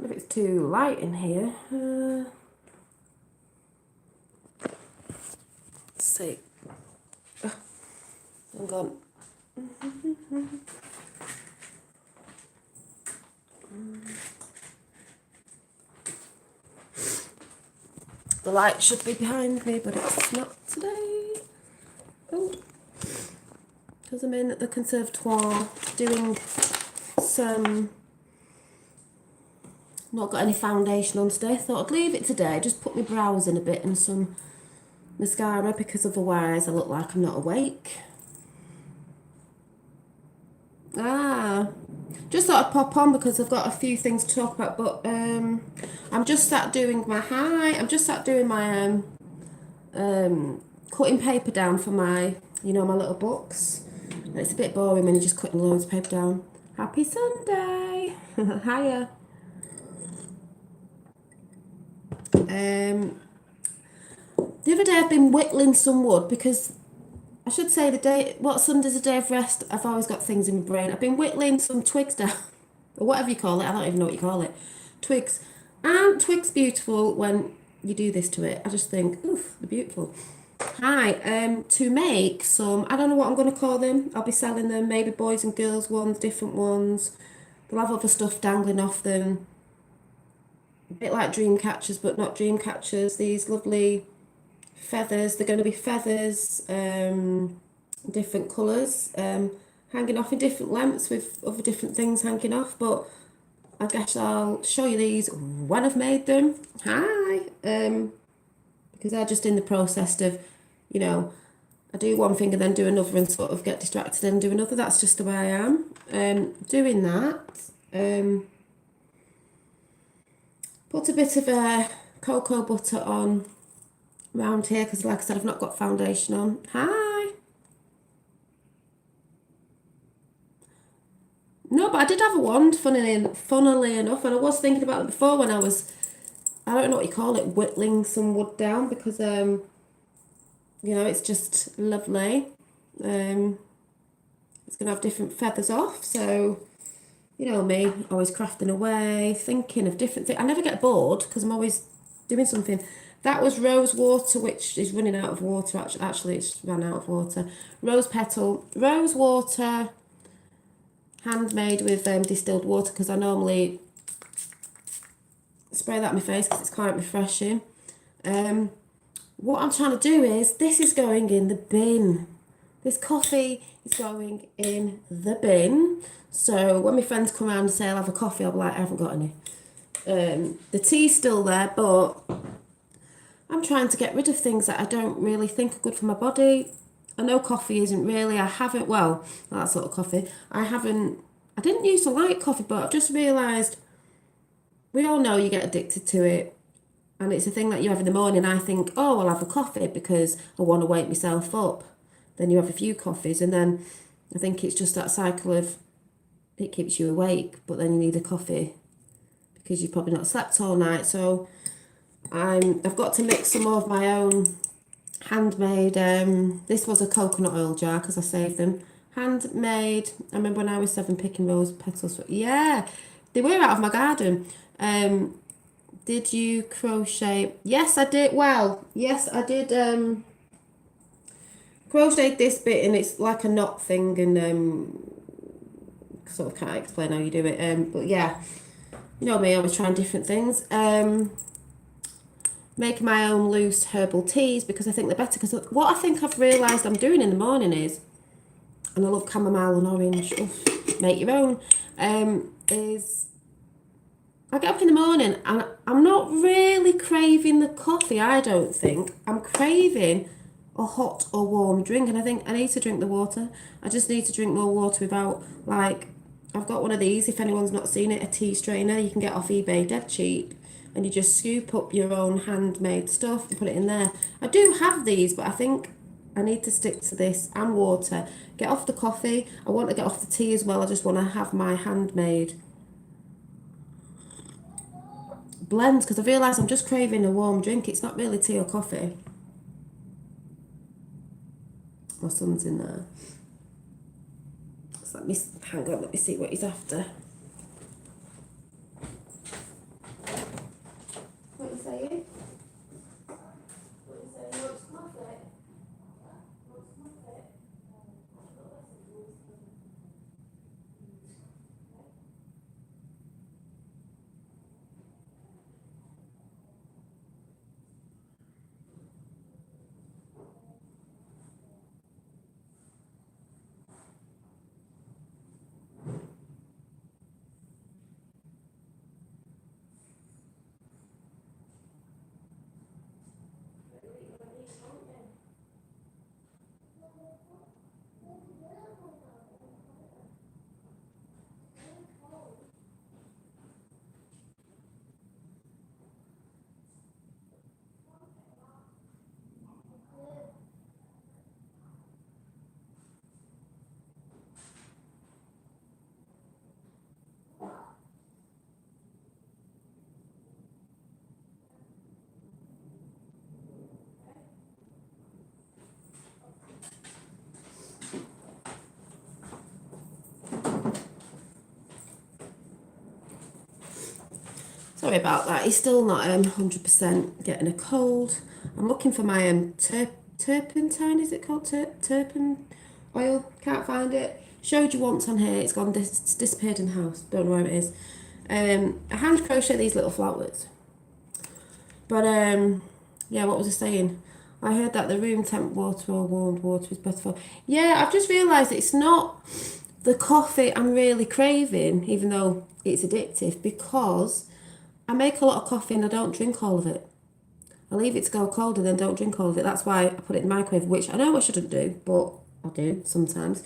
if it's too light in here. Let's see. I'm gone. The light should be behind me, but it's not today. Oh, because I'm in at the conservatoire doing some. Not got any foundation on today. Thought I'd leave it today. Just put my brows in a bit and some mascara because otherwise I look like I'm not awake. Just thought I'd pop on because I've got a few things to talk about, but I'm just sat doing my cutting paper down for my, my little books. And it's a bit boring when you're just cutting loads of paper down. Happy Sunday! Hiya! The other day I've been whittling some wood because I should say Sunday's a day of rest. I've always got things in my brain. I've been whittling some twigs down, or whatever you call it. I don't even know what you call it. Twigs. Aren't twigs beautiful when you do this to it? I just think, oof, they're beautiful. Hi, to make some, I don't know what I'm going to call them. I'll be selling them, maybe boys and girls ones, different ones. They'll have other stuff dangling off them. A bit like dream catchers, but not dream catchers. These lovely feathers. They're going to be feathers, different colours, hanging off in different lengths with other different things hanging off. But I guess I'll show you these when I've made them. Hi, because they're just in the process of, I do one thing and then do another and sort of get distracted and do another. That's just the way I am. Doing that. Put a bit of cocoa butter on around here because, like I said, I've not got foundation on. Hi. No, but I did have a wand, funnily enough, and I was thinking about it before when I don't know what you call it, whittling some wood down because, it's just lovely. It's going to have different feathers off, so, me, always crafting away, thinking of different things. I never get bored because I'm always doing something. That was rose water, which is running out of water. Actually, it's run out of water. Rose petal, rose water, handmade with distilled water because I normally spray that on my face because it's quite refreshing. What I'm trying to do is, this is going in the bin. This coffee is going in the bin. So when my friends come around and say I'll have a coffee, I'll be like, I haven't got any. The tea's still there, but I'm trying to get rid of things that I don't really think are good for my body. I know coffee isn't really, that sort of coffee. I didn't used to like coffee, but I've just realised, we all know you get addicted to it. And it's a thing that you have in the morning. I think, oh, I'll have a coffee because I want to wake myself up. Then you have a few coffees, and then I think it's just that cycle of, it keeps you awake, but then you need a coffee because you've probably not slept all night. So I've got to mix some more of my own handmade, this was a coconut oil jar because I saved them. Handmade, I remember when I was 7 picking rose petals. Yeah, they were out of my garden. Did you crochet? Yes, I did. Well, yes, I did crochet this bit, and it's like a knot thing, and sort of can't explain how you do it. But yeah, you know me, I was trying different things. Making my own loose herbal teas because I think they're better. Because what I think I've realised I'm doing in the morning is, and I love chamomile and orange, make your own, is I get up in the morning and I'm not really craving the coffee, I don't think. I'm craving a hot or warm drink, and I think I need to drink the water. I just need to drink more water without, I've got one of these, if anyone's not seen it, a tea strainer you can get off eBay, dead cheap. And you just scoop up your own handmade stuff and put it in there. I do have these, but I think I need to stick to this and water. Get off the coffee. I want to get off the tea as well. I just want to have my handmade blends because I realise I'm just craving a warm drink. It's not really tea or coffee. My son's in there. So let me see what he's after. Sorry about that. He's still not 100% getting a cold. I'm looking for my turpentine. Is it called turpentine oil? Can't find it. Showed you once on here. It's gone. It's disappeared in the house. Don't know where it is. I hand crochet these little flowers. But yeah. What was I saying? I heard that the room temp water or warmed water is better for. Yeah, I've just realised it's not the coffee I'm really craving, even though it's addictive, because I make a lot of coffee and I don't drink all of it. I leave it to go cold and then don't drink all of it. That's why I put it in the microwave, which I know I shouldn't do, but I do sometimes.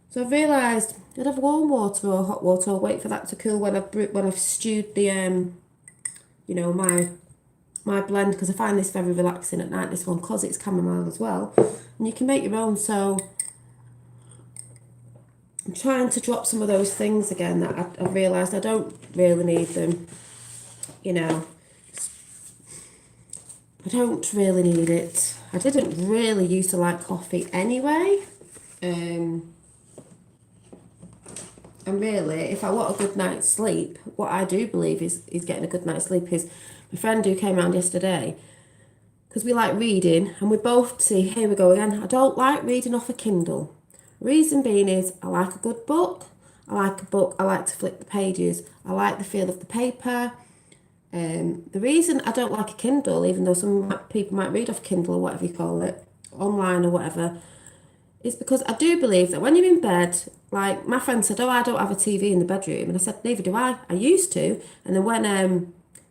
So I've realised I'd have warm water or hot water, or wait for that to cool when I've stewed the you know, my blend, because I find this very relaxing at night, this one, because it's chamomile as well, and you can make your own. So I'm trying to drop some of those things again that I've realised I don't really need them, you know. I don't really need it. I didn't really used to like coffee anyway. And really, if I want a good night's sleep, what I do believe is getting a good night's sleep is my friend who came around yesterday, because we like reading, and we both see, here we go again, I don't like reading off a Kindle. Reason being is I like a good book. I like a book. I like to flip the pages. I like the feel of the paper. The reason I don't like a Kindle, even though some people might read off Kindle or whatever you call it, online or whatever, is because I do believe that when you're in bed, like my friend said, oh, I don't have a TV in the bedroom. And I said, neither do I. I used to. And then when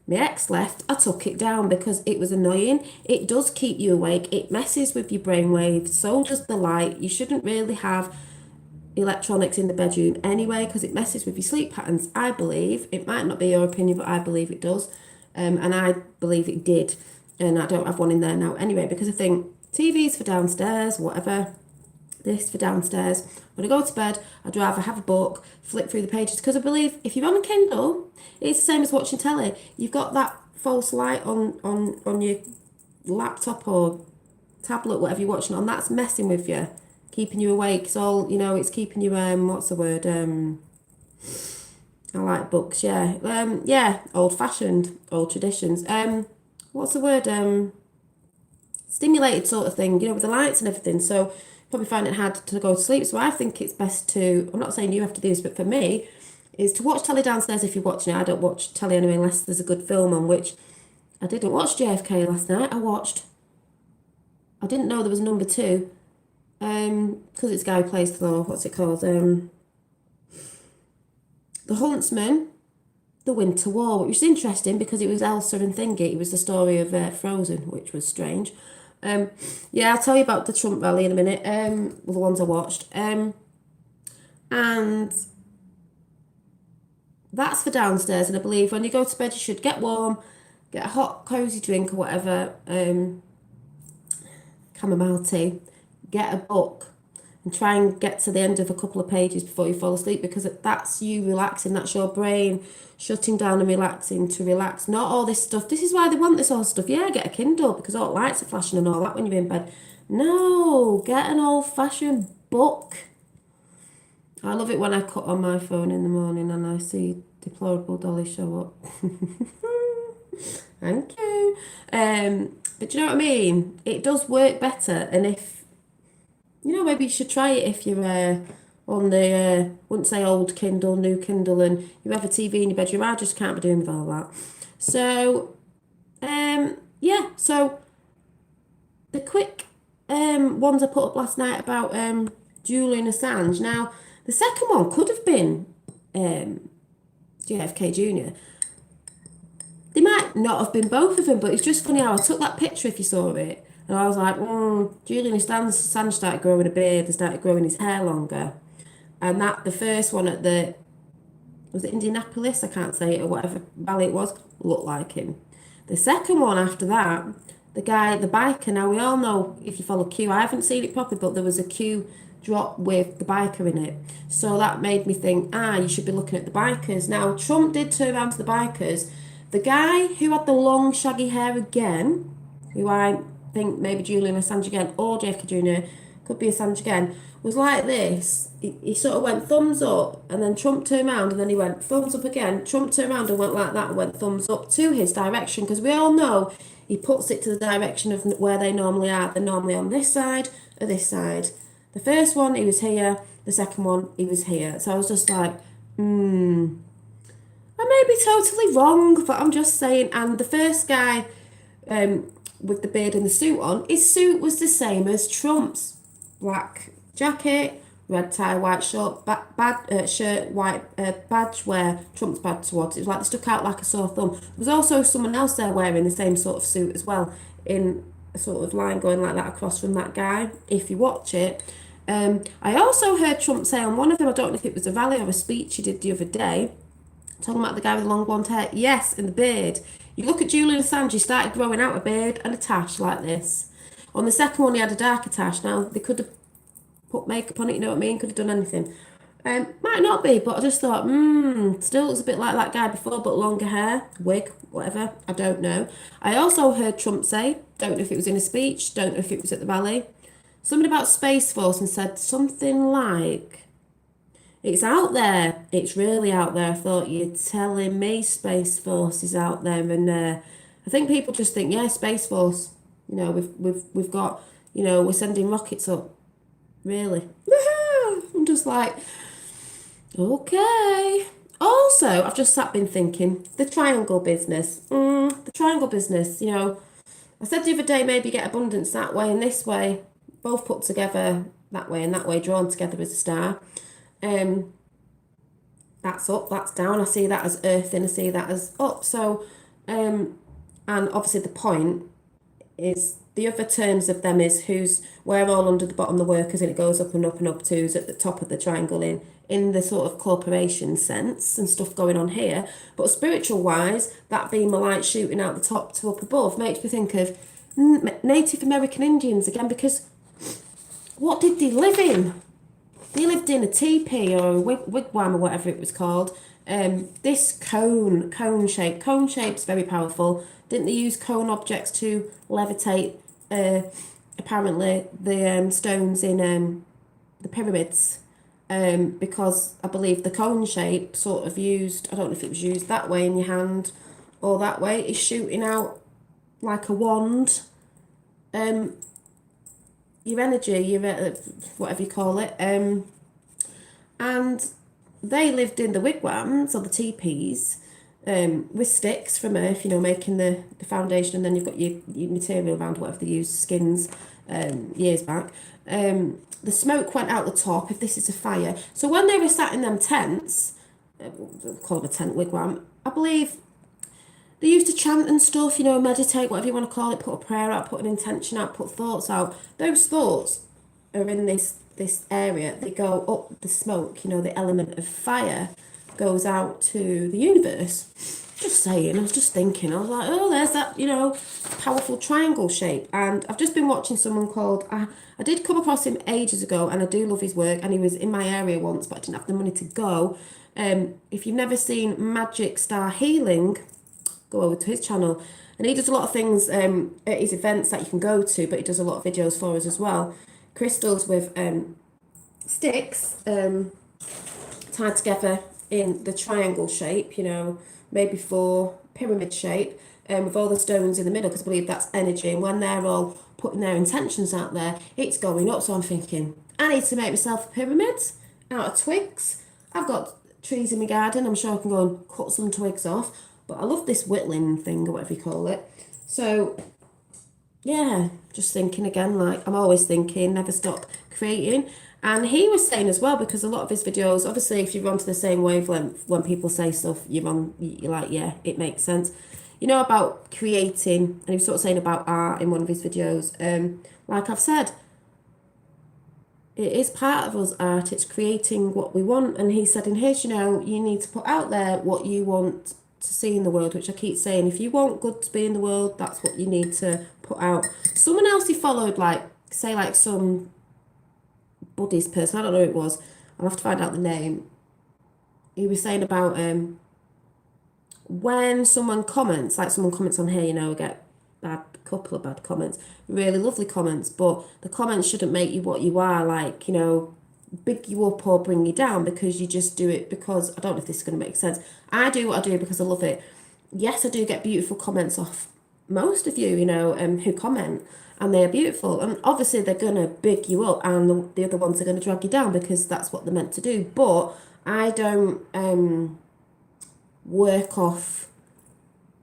my ex left, I took it down because it was annoying. It does keep you awake. It messes with your brainwaves. So does the light. You shouldn't really have electronics in the bedroom anyway, because it messes with your sleep patterns. I believe, it might not be your opinion, but I believe it does. And I believe it did. And I don't have one in there now anyway, because I think TV's for downstairs, whatever. This for downstairs. When I go to bed, I'd rather have a book, flip through the pages, because I believe if you're on a Kindle, it's the same as watching telly. You've got that false light on your laptop or tablet, whatever you're watching on, that's messing with you, keeping you awake. It's all, you know, it's keeping you, what's the word, I like books, yeah. Yeah, old-fashioned, old traditions. What's the word, stimulated sort of thing, you know, with the lights and everything. So probably find it hard to go to sleep. So I think it's best to, I'm not saying you have to do this, but for me, is to watch telly downstairs if you're watching it. I don't watch telly anyway unless there's a good film on, which I didn't watch JFK last night. I didn't know there was number two, because it's Guy who plays Thor, what's it called? The Huntsman, The Winter War, which was interesting because it was Elsa and Thingy. It was the story of Frozen, which was strange. Yeah, I'll tell you about the Trump rally in a minute, well, the ones I watched. And that's for downstairs, and I believe when you go to bed you should get warm, get a hot cosy drink or whatever, chamomile tea, get a book and try and get to the end of a couple of pages before you fall asleep, because that's you relaxing, that's your brain shutting down and relaxing to relax, not all this stuff. This is why they want this all stuff. Yeah, get a Kindle because all the lights are flashing and all that when you're in bed. No, get an old-fashioned book. I love it when I cut on my phone in the morning and I see Deplorable Dolly show up. Thank you. But you know what I mean? It does work better, and if, you know, maybe you should try it if you're on the, wouldn't say old Kindle, new Kindle, and you have a TV in your bedroom. I just can't be doing with all that. So, yeah, so the quick ones I put up last night about Julian Assange. Now, the second one could have been JFK Jr. They might not have been both of them, but it's just funny how I took that picture if you saw it. And I was like, Julian Assange started growing a beard and started growing his hair longer. And that, the first one at the, was it Indianapolis? I can't say it, or whatever valley it was, looked like him. The second one after that, the guy, the biker, now we all know, if you follow Q, I haven't seen it properly, but there was a Q drop with the biker in it. So that made me think, you should be looking at the bikers. Now, Trump did turn around to the bikers. The guy who had the long shaggy hair again, who I think maybe Julian Assange again, or JFK Jr., could be Assange again, was like this. He sort of went thumbs up, and then Trump turned around, and then he went thumbs up again. Trump turned around and went like that and went thumbs up to his direction, because we all know he puts it to the direction of where they normally are. They're normally on this side or this side. The first one, he was here. The second one, he was here. So I was just like, I may be totally wrong, but I'm just saying. And the first guy with the beard and the suit on, his suit was the same as Trump's. Black jacket, red tie, white shirt, shirt, white badge where Trump's badge towards. It was like they stuck out like a sore thumb. There was also someone else there wearing the same sort of suit as well, in a sort of line going like that across from that guy, if you watch it. I also heard Trump say on one of them, I don't know if it was a rally or a speech he did the other day, talking about the guy with the long blonde hair. Yes, and the beard. You look at Julian Assange, he started growing out a beard and a tash like this. On the second one, he had a darker tash. Now, they could have put makeup on it, you know what I mean? Could have done anything. Might not be, but I just thought, still looks a bit like that guy before, but longer hair, wig, whatever. I don't know. I also heard Trump say, don't know if it was in a speech, don't know if it was at the rally, something about Space Force, and said something like, it's out there. It's really out there. I thought, you're telling me Space Force is out there, and I think people just think, yeah, Space Force. You know, we've got, you know, we're sending rockets up. Really? I'm just like, okay. Also, I've just been thinking, the triangle business. The triangle business, you know, I said the other day, maybe get abundance that way and this way, both put together that way and that way, drawn together as a star. That's up, that's down. I see that as earthing, I see that as up. So, and obviously the point is, the other terms of them is we're all under the bottom, the workers, and it goes up and up and up to who's at the top of the triangle in the sort of corporation sense and stuff going on here. But spiritual wise, that beam of light shooting out the top to up above makes me think of Native American Indians again, because what did they live in? They lived in a teepee or a wigwam or whatever it was called. This cone shape's very powerful. Didn't they use cone objects to levitate apparently the stones in the pyramids? Because I believe the cone shape sort of used, I don't know if it was used that way in your hand or that way, is shooting out like a wand. Your energy, your whatever you call it, and they lived in the wigwams or the teepees with sticks from earth, you know, making the foundation, and then you've got your material around whatever they used, skins, years back. The smoke went out the top if this is a fire. So when they were sat in them tents, we'll call it a tent wigwam, I believe they used to chant and stuff, you know, meditate, whatever you want to call it, put a prayer out, put an intention out, put thoughts out. Those thoughts are in this area. They go up the smoke, you know, the element of fire goes out to the universe. Just saying, I was just thinking, I was like, oh, there's that, you know, powerful triangle shape. And I've just been watching someone called, I did come across him ages ago, and I do love his work, and he was in my area once, but I didn't have the money to go. If you've never seen Magic Star Healing, go over to his channel, and he does a lot of things at his events that you can go to, but he does a lot of videos for us as well. Crystals with sticks tied together in the triangle shape, you know, maybe for pyramid shape, with all the stones in the middle, because I believe that's energy, and when they're all putting their intentions out there, it's going up. So I'm thinking, I need to make myself a pyramid out of twigs. I've got trees in my garden, I'm sure I can go and cut some twigs off. But I love this whittling thing, or whatever you call it. So, yeah, just thinking again, like, I'm always thinking, never stop creating. And he was saying as well, because a lot of his videos, obviously, if you're onto the same wavelength, when people say stuff, you're like, yeah, it makes sense. You know, about creating, and he was sort of saying about art in one of his videos. Like I've said, it is part of us, art. It's creating what we want. And he said in his, you know, you need to put out there what you want to see in the world, which I keep saying, if you want good to be in the world, that's what you need to put out. Someone else he followed, like, say, like some Buddhist person, I don't know who it was, I'll have to find out the name. He was saying about when someone comments, like someone comments on here, you know, get couple of bad comments, really lovely comments, but the comments shouldn't make you what you are, like, you know, big you up or bring you down because you just do it because, I don't know if this is going to make sense. I do what I do because I love it. Yes, I do get beautiful comments off most of you, you know, who comment, and they're beautiful. And obviously they're going to big you up, and the other ones are going to drag you down because that's what they're meant to do. But I don't work off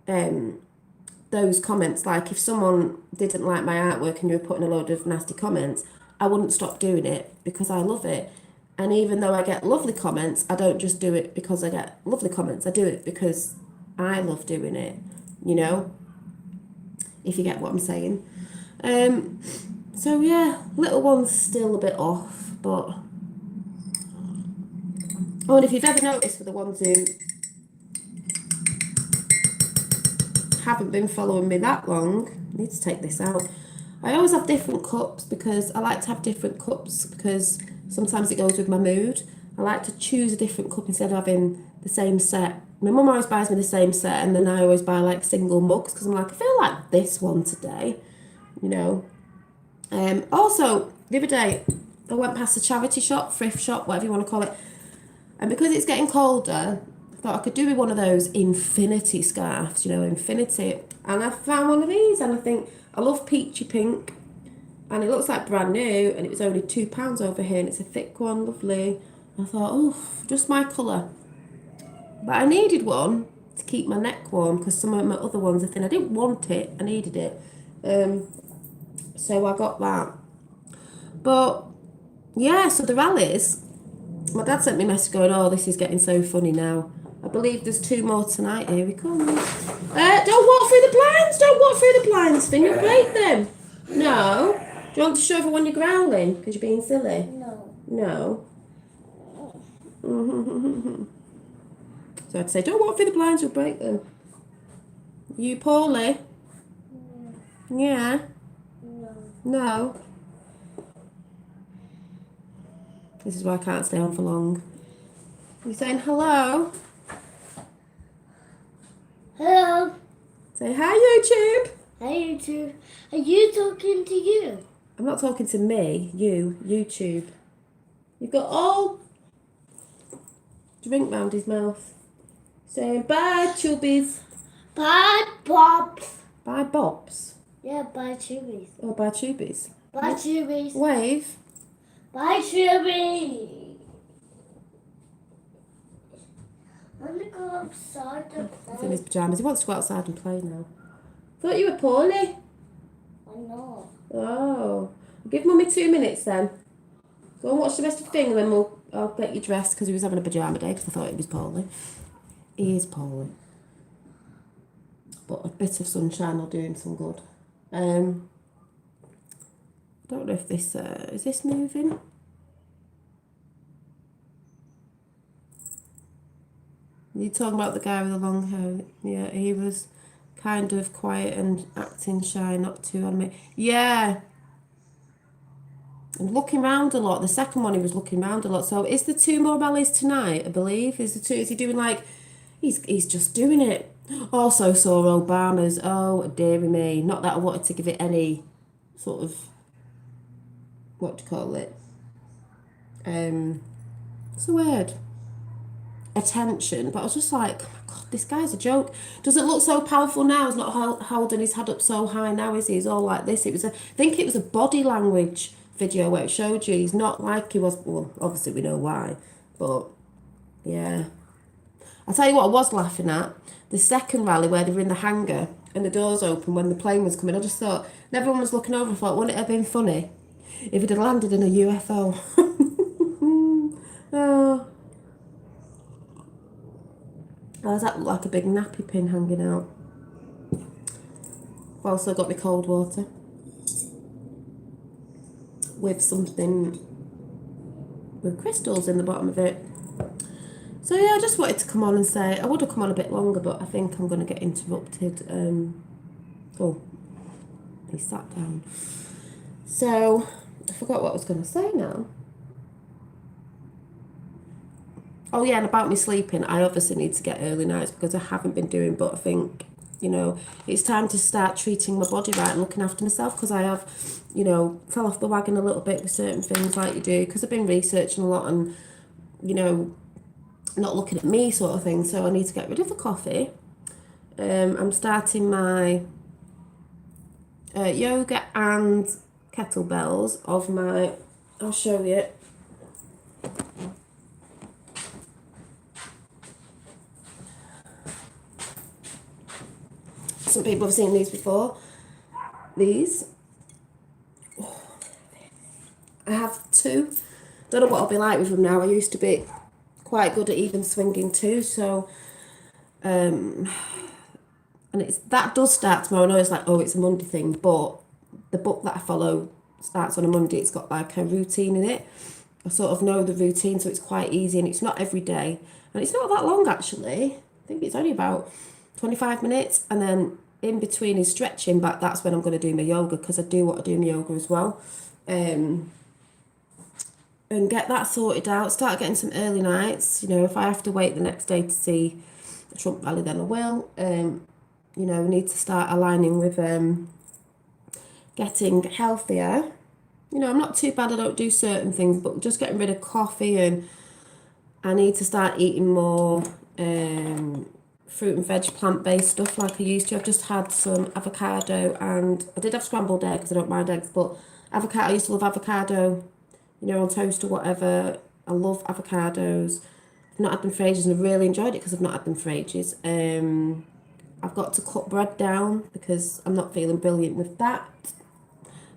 those comments. Like, if someone didn't like my artwork and you were putting a load of nasty comments, I wouldn't stop doing it because I love it. And even though I get lovely comments, I don't just do it because I get lovely comments. I do it because I love doing it, you know, if you get what I'm saying. So yeah, little one's still a bit off, but... Oh, and if you've ever noticed, for the ones who haven't been following me that long, I need to take this out. I always have different cups because I like to have different cups because sometimes it goes with my mood. I like to choose a different cup instead of having the same set. My mum always buys me the same set, and then I always buy like single mugs because I'm like, I feel like this one today, you know. Also, the other day, I went past a charity shop, thrift shop, whatever you want to call it, and because it's getting colder, I thought I could do with one of those infinity scarves, you know, infinity. And I found one of these, and I think, I love peachy pink, and it looks like brand new, and it was only £2 over here, and it's a thick one, lovely. I thought, oh, just my colour. But I needed one to keep my neck warm because some of my other ones are thin. I didn't want it, I needed it. So I got that. But yeah, so the rallies, my dad sent me a message going, oh, this is getting so funny now. I believe there's 2 more tonight. Here we come. Don't walk through the blinds. Don't walk through the blinds, Finn. You'll break them. No. Do you want to show everyone you're growling because you're being silly? No. No. So I'd say, don't walk through the blinds, you'll break them. You poorly? Yeah. No. This is why I can't stay on for long. You saying hello? Hello. Say hi, YouTube. Hi, YouTube. Are you talking to you? I'm not talking to me, you, YouTube. You've got all drink round his mouth. Saying bye, chubbies. Bye, Bobs. Bye, Bobs. Yeah, bye, Chubbies. Oh, bye, tubies. Bye, Chubbies. Wave. Bye, Chubbies. I'm going to go outside and He's in play. his pyjamas. He wants to go outside and play now. Thought you were poorly. I know. Oh. Give Mummy 2 minutes then. Go and watch the rest of the thing, and then I'll get you dressed because he was having a pyjama day because I thought he was poorly. He is poorly. But a bit of sunshine will do him some good. I don't know if this... is this moving? You talking about the guy with the long hair? Yeah, he was kind of quiet and acting shy, not too animated. Yeah. And looking round a lot. The second one, he was looking round a lot. So is the 2 more rallies tonight, I believe? Is he doing like... He's just doing it. Also saw Obama's. Oh, dearie me. Not that I wanted to give it any sort of... What do you call it? What's the word? Attention. But I was just like, oh my God, this guy's a joke. Doesn't look so powerful now. He's not holding his head up so high now, is he? He's all like this. I think it was a body language video where it showed you. He's not like he was. Well, obviously we know why. But, yeah. I'll tell you what I was laughing at. The second rally where they were in the hangar and the doors open when the plane was coming. I just thought, and everyone was looking over, I thought, wouldn't it have been funny if it had landed in a UFO? Oh. Oh, that looked like a big nappy pin hanging out. I've also got my cold water with something with crystals in the bottom of it. So yeah, I just wanted to come on and say, I would have come on a bit longer, but I think I'm going to get interrupted. Oh, he sat down. So, I forgot what I was going to say now. Oh yeah, and about me sleeping, I obviously need to get early nights because I haven't been doing, but I think You know, it's time to start treating my body right and looking after myself, because I have, you know, fell off the wagon a little bit with certain things like you do, because I've been researching a lot and, you know, not looking at me sort of thing. So I need to get rid of the coffee. I'm starting my yoga and kettlebells of my, I'll show you. Some people have seen these before. These. I have two. Don't know what I'll be like with them now. I used to be quite good at even swinging two, so and it's that does start tomorrow. I know it's like, oh, it's a Monday thing, but the book that I follow starts on a Monday. It's got like a routine in it. I sort of know the routine, so it's quite easy, and it's not every day, and it's not that long actually. I think it's only about 25 minutes, and then in between is stretching, but that's when I'm going to do my yoga, because I do want to do my yoga as well. And get that sorted out, start getting some early nights. You know, if I have to wait the next day to see the Trump rally, then I will. You know, we need to start aligning with getting healthier. You know, I'm not too bad, I don't do certain things, but just getting rid of coffee, and I need to start eating more fruit and veg, plant-based stuff like I used to. I've just had some avocado, and I did have scrambled eggs because I don't mind eggs, but avocado, I used to love avocado, you know, on toast or whatever. I love avocados. I've not had them for ages, and I've really enjoyed it because I've not had them for ages. I've got to cut bread down because I'm not feeling brilliant with that.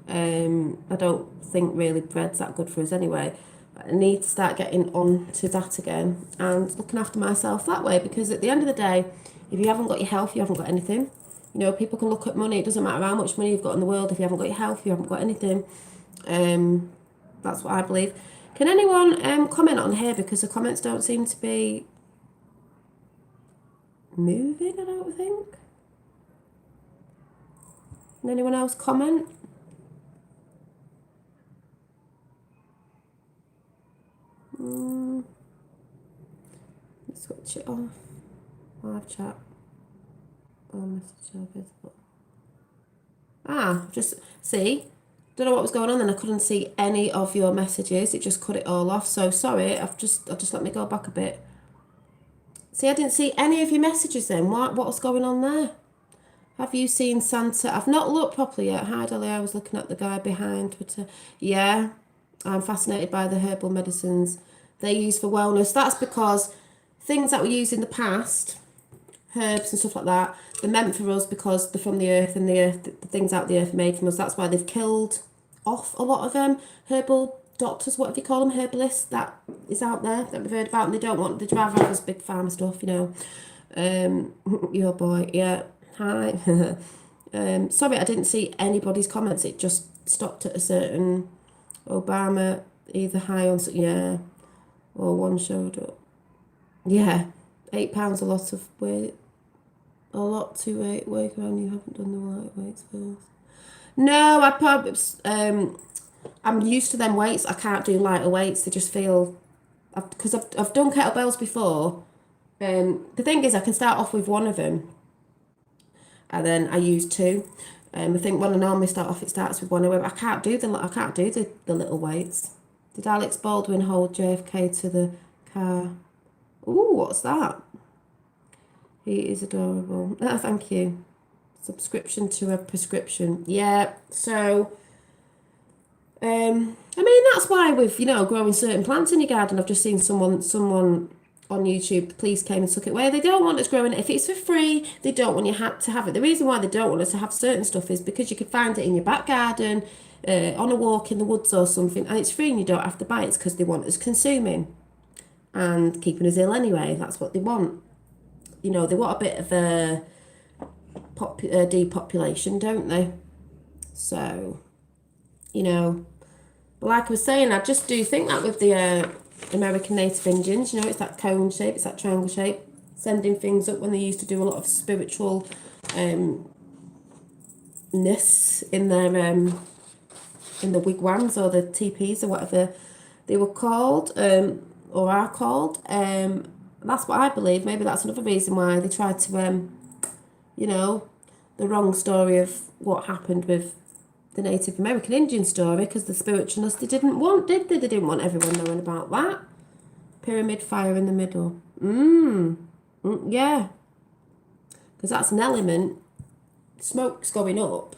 I don't think really bread's that good for us anyway. I need to start getting on to that again and looking after myself that way, because at the end of the day, if you haven't got your health, you haven't got anything. You know, people can look at money. It doesn't matter how much money you've got in the world. If you haven't got your health, you haven't got anything. That's what I believe. Can anyone comment on here, because the comments don't seem to be moving, I don't think. Can anyone else comment? Let's switch it off. Live chat. Oh, message visible. Just see. Don't know what was going on then. I couldn't see any of your messages. It just cut it all off. So sorry. I'll just let me go back a bit. See, I didn't see any of your messages then. What was going on there? Have you seen Santa? I've not looked properly yet. Hi, Dolly. I was looking at the guy behind Twitter. Yeah, I'm fascinated by the herbal medicines they use for wellness. That's because things that we used in the past, herbs and stuff like that, they're meant for us because they're from the earth, and the earth, the things out the earth are made from us. That's why they've killed off a lot of herbal doctors, whatever you call them, herbalists, that is out there that we've heard about, and they'd rather have this big pharma stuff, you know. Your boy, yeah. Hi. Sorry, I didn't see anybody's comments. It just stopped at a certain Obama, either high on, yeah, or one showed up. Yeah, £8 a lot of weight. A lot to work around. You haven't done the light weights first. No, I probably I'm used to them weights. I can't do lighter weights. They just feel, because I've done kettlebells before. The thing is, I can start off with one of them, and then I use two. I think when I normally start off, it starts with one. However, I can't do the little weights. Did Alex Baldwin hold JFK to the car? Ooh, what's that? He is adorable. Oh, thank you. Subscription to a prescription. Yeah. So, I mean, that's why with, you know, growing certain plants in your garden, I've just seen someone on YouTube, the police came and took it away. They don't want us growing it. If it's for free, they don't want you to have it. The reason why they don't want us to have certain stuff is because you could find it in your back garden, on a walk in the woods or something, and it's free and you don't have to buy it. It's because they want us consuming and keeping us ill anyway. That's what they want. You know, they want a bit of a depopulation, don't they? So, you know, but like I was saying, I just do think that with the American Native Indians, you know, it's that cone shape, it's that triangle shape, sending things up when they used to do a lot of spiritual ness in their in the wigwams or the teepees or whatever they were called, or are called. That's what I believe. Maybe that's another reason why they try to you know, the wrong story of what happened with the Native American Indian story, because the spiritualists, they didn't want, did they? They didn't want everyone knowing about that. Pyramid fire in the middle. Yeah. Because that's an element. Smoke's going up.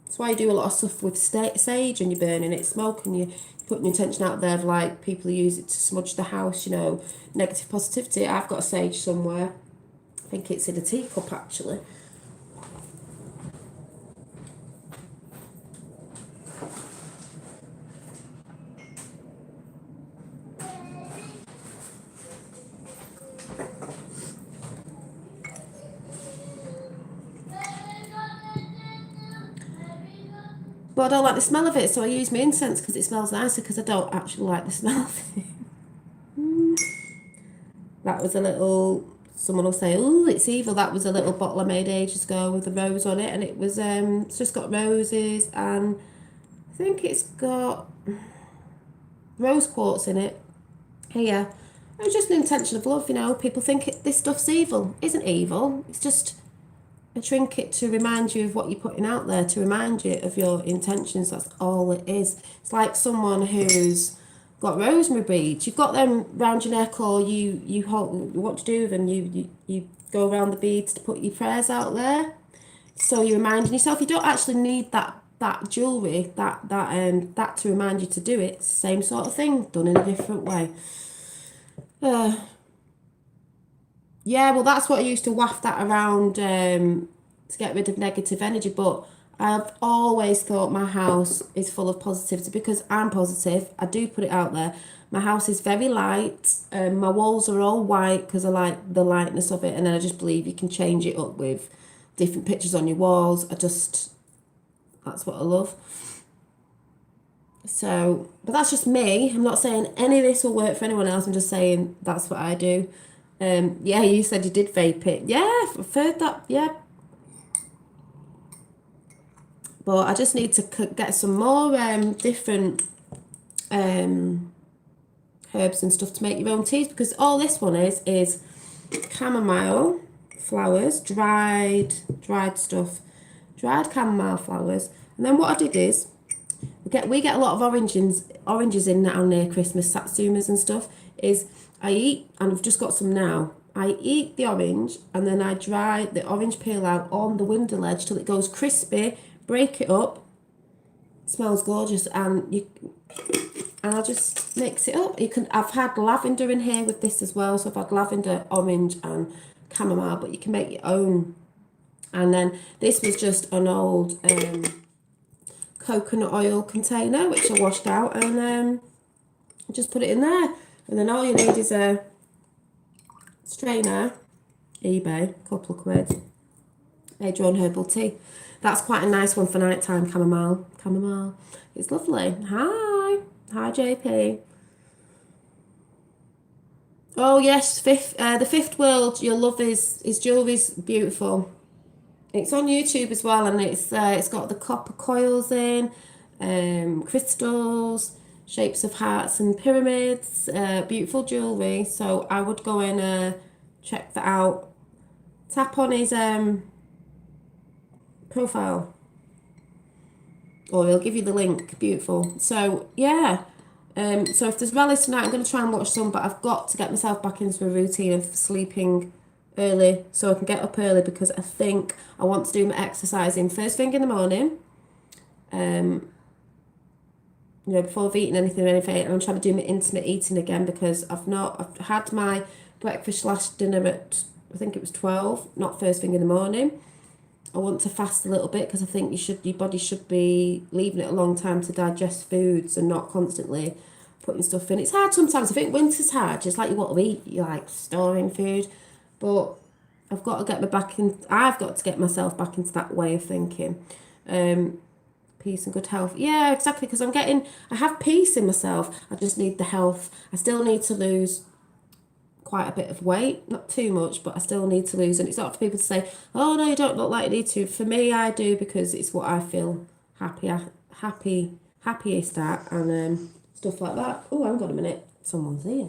That's why you do a lot of stuff with sage, and you're burning it, smoke, and you're putting your intention out there of like people who use it to smudge the house, you know, negative positivity. I've got a sage somewhere. I think it's in a teacup actually. But I don't like the smell of it, so I use my incense because it smells nicer, because I don't actually like the smell of it. That was a little, someone will say, oh, it's evil. That was a little bottle I made ages ago with a rose on it, and it was, it's just got roses, and I think it's got rose quartz in it. Here. It was just an intention of love, you know. People think this stuff's evil. It isn't evil. It's just a trinket to remind you of what you're putting out there, to remind you of your intentions. That's all it is. It's like someone who's got rosemary beads. You've got them round your neck, or you hold, what to do with them, you go around the beads to put your prayers out there. So you're reminding yourself. You don't actually need that jewellery, that to remind you to do it. It's the same sort of thing, done in a different way. Yeah, well, that's what I used to waft that around to get rid of negative energy. But I've always thought my house is full of positivity because I'm positive. I do put it out there. My house is very light. My walls are all white because I like the lightness of it. And then I just believe you can change it up with different pictures on your walls. That's what I love. So, but that's just me. I'm not saying any of this will work for anyone else. I'm just saying that's what I do. Yeah, you said you did vape it. Yeah, I've heard that. Yeah. But I just need to get some more different herbs and stuff to make your own teas, because all this one is chamomile flowers, dried stuff, dried chamomile flowers. And then what I did is we get a lot of oranges in now near Christmas, satsumas and stuff. Is I eat, and I've just got some now. I eat the orange, and then I dry the orange peel out on the window ledge till it goes crispy. Break it up. It smells gorgeous, and I just mix it up. I've had lavender in here with this as well, so I've had lavender, orange, and chamomile. But you can make your own. And then this was just an old coconut oil container which I washed out, and just put it in there. And then all you need is a strainer, eBay, couple of quid, made your own herbal tea. That's quite a nice one for nighttime, chamomile. It's lovely. Hi JP. Oh yes, the fifth world. You'll love his jewellery's beautiful. It's on YouTube as well, and it's got the copper coils in, crystals, shapes of hearts and pyramids, beautiful jewellery. So I would go and check that out. Tap on his profile, or he'll give you the link. Beautiful. So yeah, so if there's rallies tonight, I'm going to try and watch some, but I've got to get myself back into a routine of sleeping early so I can get up early, because I think I want to do my exercising first thing in the morning, before I've eaten anything or anything. And I'm trying to do my intermittent eating again, because I've had my breakfast / dinner at, I think it was 12, not first thing in the morning. I want to fast a little bit, because I think your body should be leaving it a long time to digest foods and not constantly putting stuff in. It's hard sometimes. I think winter's hard, just like you want to eat, you like storing food. But I've got to get myself back into that way of thinking. Peace and good health. Yeah, exactly, because I have peace in myself. I just need the health. I still need to lose quite a bit of weight, not too much, but I still need to lose. And it's not for people to say, oh no, you don't look like you need to. For me, I do, because it's what I feel happiest at, and stuff like that. Oh, hang on a minute, someone's here.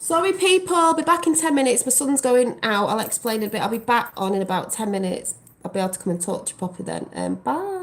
Sorry, people. I'll be back in 10 minutes. My son's going out. I'll explain a bit. I'll be back on in about 10 minutes. I'll be able to come and talk to you properly then. Bye.